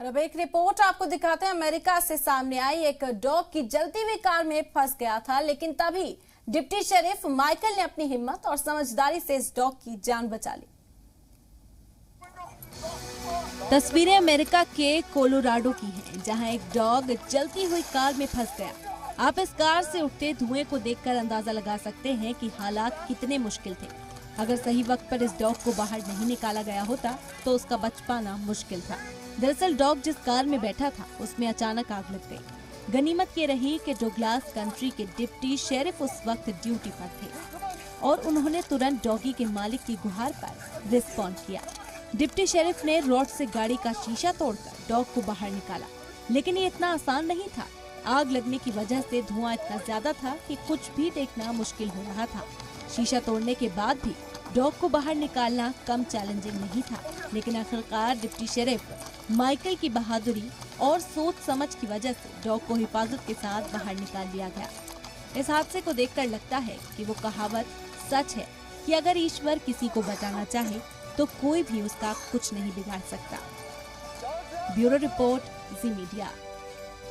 और अब एक रिपोर्ट आपको दिखाते हैं। अमेरिका से सामने आई एक डॉग की जलती हुई कार में फंस गया था, लेकिन तभी डिप्टी शेरिफ माइकल ने अपनी हिम्मत और समझदारी से इस डॉग की जान बचा ली। तस्वीरें अमेरिका के कोलोराडो की हैं, जहां एक डॉग जलती हुई कार में फंस गया। आप इस कार से उठते धुएं को देखकर अंदाजा लगा सकते हैं कि हालात कितने मुश्किल थे। अगर सही वक्त पर इस डॉग को बाहर नहीं निकाला गया होता तो उसका बच पाना मुश्किल था। दरअसल डॉग जिस कार में बैठा था उसमें अचानक आग लग गई। गनीमत ये रही कि डगलस कंट्री के डिप्टी शेरिफ उस वक्त ड्यूटी पर थे और उन्होंने तुरंत डॉगी के मालिक की गुहार पर रिस्पॉन्ड किया। डिप्टी शेरिफ ने रॉड से गाड़ी का शीशा तोड़कर डॉग को बाहर निकाला, लेकिन ये इतना आसान नहीं था। आग लगने की वजह से धुआं इतना ज्यादा था कि कुछ भी देखना मुश्किल हो रहा था। शीशा तोड़ने के बाद भी डॉग को बाहर निकालना कम चैलेंजिंग नहीं था, लेकिन आखिरकार डिप्टी शेरिफ माइकल की बहादुरी और सोच समझ की वजह से डॉग को हिफाजत के साथ बाहर निकाल लिया गया। इस हादसे को देखकर लगता है कि वो कहावत सच है कि अगर ईश्वर किसी को बचाना चाहे तो कोई भी उसका कुछ नहीं बिगाड़ सकता। ब्यूरो रिपोर्ट, जी मीडिया।